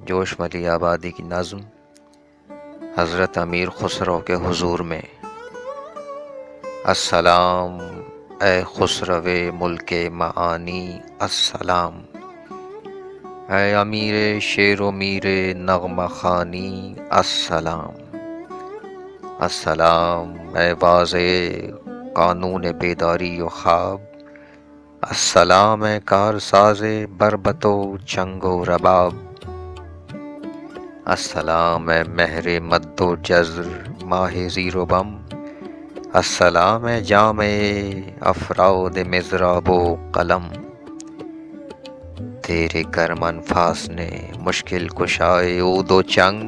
جوش ملی آبادی کی نظم حضرت امیر خسرو کے حضور میں۔ السلام اے خسرو ملک معانی، السلام اے امیر شیر و میر نغمہ خوانی، السلام السلام اے واضح قانون بیداری و خواب، السلام اے کارساز بربط و چنگ و رباب، السلام اے مہر مد و جزر ماہ زیر و بم، السلام اے جامع افراد مضراب و قلم۔ تیرے گرم انفاس نے مشکل کشائے عود و چنگ،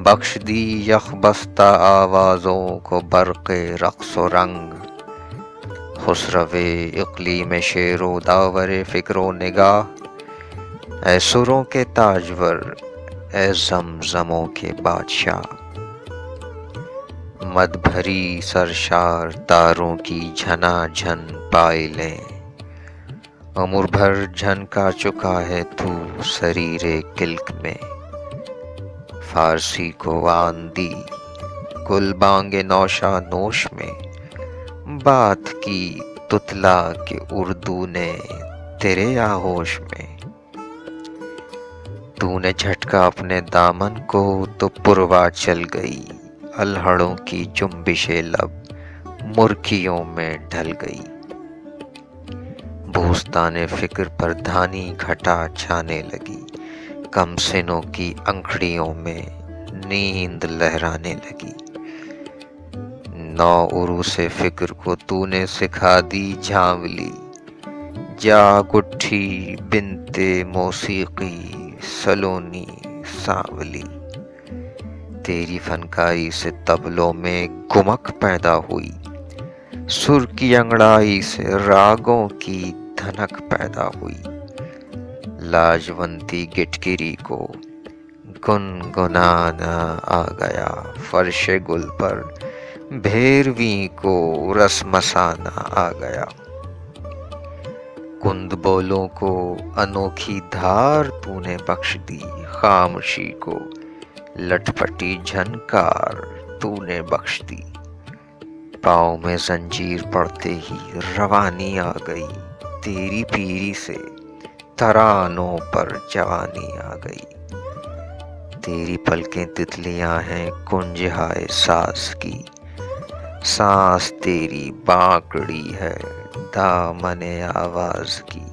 بخش دی یخ بستہ آوازوں کو برق رقص و رنگ۔ خسرو اقلیم شعر و داور فکر و نگاہ، اے سروں کے تاجور، اے زمزموں کے بادشاہ، مد بھری سرشار تاروں کی جھنا جھن پائلیں، عمر بھر جھنکا چکا ہے تو سریر کلک میں۔ فارسی کو آن دی گل بانگ نوشا نوش میں، بات کی تتلا کہ اردو نے تیرے آغوش میں۔ تو نے جھٹکا اپنے دامن کو تو پروا چل گئی، الہڑوں کی جنبش لب مرکیوں میں ڈھل گئی۔ بوستان فکر پر دھانی گھٹا چھانے لگی، کم سنوں کی انکھڑیوں میں نیند لہرانے لگی۔ نو عروس فکر کو تو نے سکھا دی جھانولی، جاگ اٹھی بنت موسیقی سلونی سانولی۔ تیری فنکاری سے طبلوں میں گمک پیدا ہوئی، سر کی انگڑائی سے راگوں کی دھنک پیدا ہوئی۔ لاجونتی گٹگری کو گنگنانا آ گیا، فرش گل پر بھیرویں کو رس مسانا آ گیا۔ کند بولوں کو انوکھی دھار تو نے بخش دی، خاموشی کو لٹ پٹی جھنکار تو نے بخش دی۔ پاؤں میں زنجیر پڑتے ہی روانی آ گئی، تیری پیری سے ترانوں پر جوانی آ گئی۔ تیری پلکیں تتلیاں ہیں کنجہائے ساز کی، سانس تیری بانکڑی ہے دامن آواز کی۔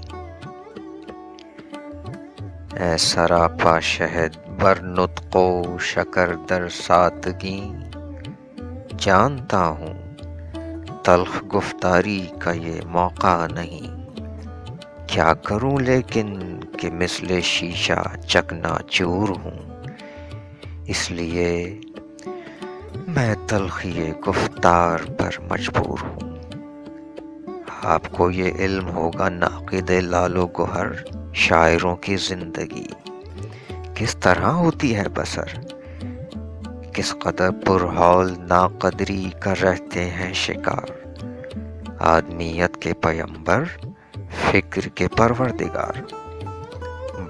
اے سراپا شہد بر نطق و شکر در سادگی، جانتا ہوں تلخ گفتاری کا یہ موقع نہیں۔ کیا کروں لیکن کہ مثل شیشہ چکنا چور ہوں، اس لیے میں تلخی گفتار پر مجبور ہوں۔ آپ کو یہ علم ہوگا ناقد لال و گوہر، شاعروں کی زندگی کس طرح ہوتی ہے بسر، کس قدر پرہول ناقدری کا رہتے ہیں شکار۔ آدمیت کے پیمبر، فکر کے پروردگار،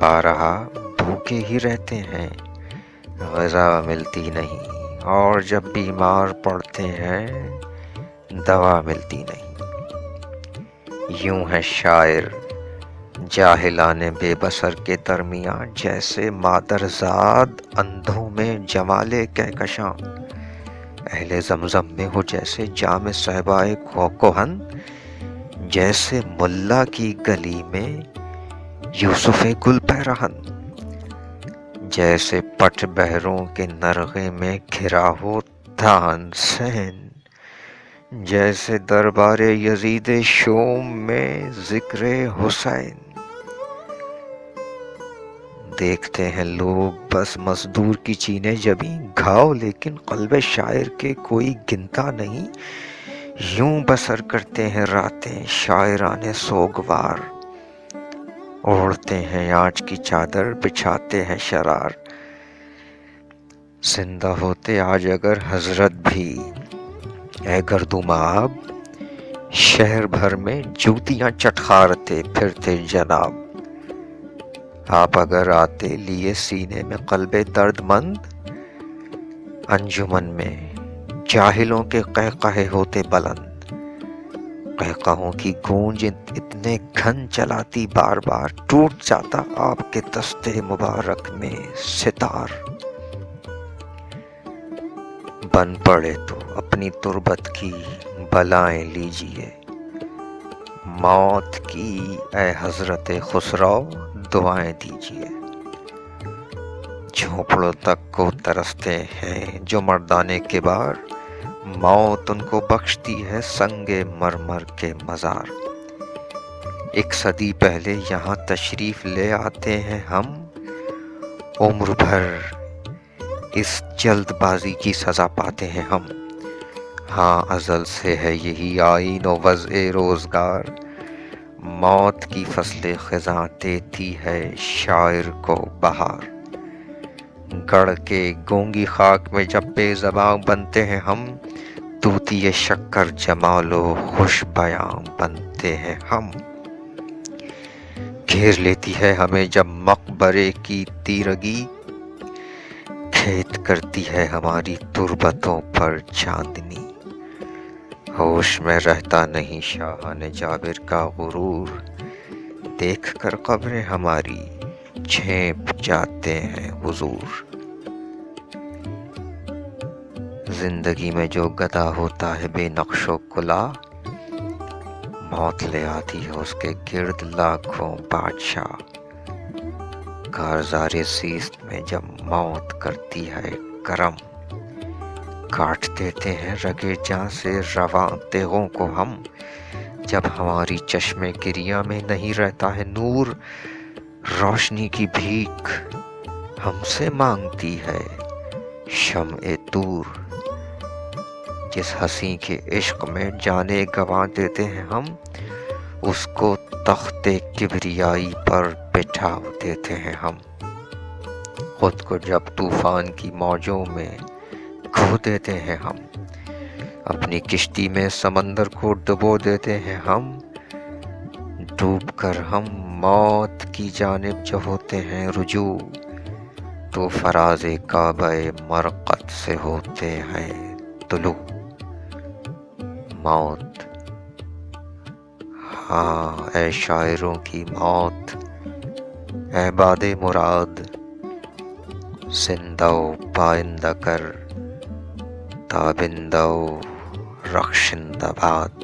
بارہا بھوکے ہی رہتے ہیں، غذا ملتی نہیں، اور جب بیمار پڑتے ہیں دوا ملتی نہیں۔ یوں ہے شاعر جاہلان بے بصر کے درمیان، جیسے مادرزاد اندھوں میں جمال کہکشاں، اہل زمزم میں ہو جیسے جام صہبائے کوہن، جیسے ملا کی گلی میں یوسف گل پیرہن، جیسے پٹ بہروں کے نرغے میں گھرا ہو تان سین، جیسے دربار یزید شوم میں ذکر حسین۔ دیکھتے ہیں لوگ بس مزدور کی چینے جبیں گھاؤ، لیکن قلب شاعر کے کوئی گنتا نہیں۔ یوں بسر کرتے ہیں راتیں شاعران سوگوار، اوڑھتے ہیں آنچ کی چادر، بچھاتے ہیں شرار۔ زندہ ہوتے آج اگر حضرت بھی، اے گردوم آب، شہر بھر میں جوتیاں چٹخارتے پھرتے جناب۔ آپ اگر آتے لیے سینے میں قلب درد مند، انجمن میں جاہلوں کے قہقہے ہوتے بلند، قہقہوں کی گونج اتنے گھن چلاتی بار بار، ٹوٹ جاتا آپ کے دستے مبارک میں ستار۔ بن پڑے تو اپنی تربت کی بلائیں لیجئے، موت کی اے حضرت خسرو دعائیں دیجئے۔ جھونپڑوں تک کو ترستے ہیں جو مردانے کے بار، موت ان کو بخشتی ہے سنگ مرمر کے مزار۔ ایک صدی پہلے یہاں تشریف لے آتے ہیں ہم، عمر بھر اس جلد بازی کی سزا پاتے ہیں ہم۔ ہاں ازل سے ہے یہی آئین و وضع روزگار، موت کی فصل خزاں دیتی ہے شاعر کو بہار۔ گڑھ کے گونگی خاک میں جب بے زباں بنتے ہیں ہم، طوطی شکر جمال و خوش بیاں بنتے ہیں ہم۔ گھیر لیتی ہے ہمیں جب مقبرے کی تیرگی، کھیت کرتی ہے ہماری تربتوں پر چاندنی۔ ہوش میں رہتا نہیں شاہان جابر کا غرور، دیکھ کر قبریں ہماری جھینپ جاتے ہیں حضور۔ زندگی میں جو گدا ہوتا ہے بے نقش و کلا، موت لے آتی ہے اس کے گرد لاکھوں بادشاہ۔ کارزار زیست میں جب موت کرتی ہے کرم، کاٹ دیتے ہیں رگے جاں سے رواں تیغوں کو ہم۔ جب ہماری چشم گریہ میں نہیں رہتا ہے نور، روشنی کی بھیک ہم سے مانگتی ہے شمع طور۔ جس ہنسی کے عشق میں جانیں گنوا دیتے ہیں ہم، اس کو تخت کبریائی پر بٹھا دیتے ہیں ہم۔ خود کو جب طوفان کی موجوں میں کھو دیتے ہیں ہم، اپنی کشتی میں سمندر کو ڈبو دیتے ہیں ہم۔ ڈوب کر ہم موت کی جانب جب ہوتے ہیں رجوع، تو فراز کعبہ مرقد سے ہوتے ہیں طلوع۔ موت، ہاں اے شاعروں کی موت، اے باد مراد، زندہ و پائندہ کر تابندہ و رخشندہ باد۔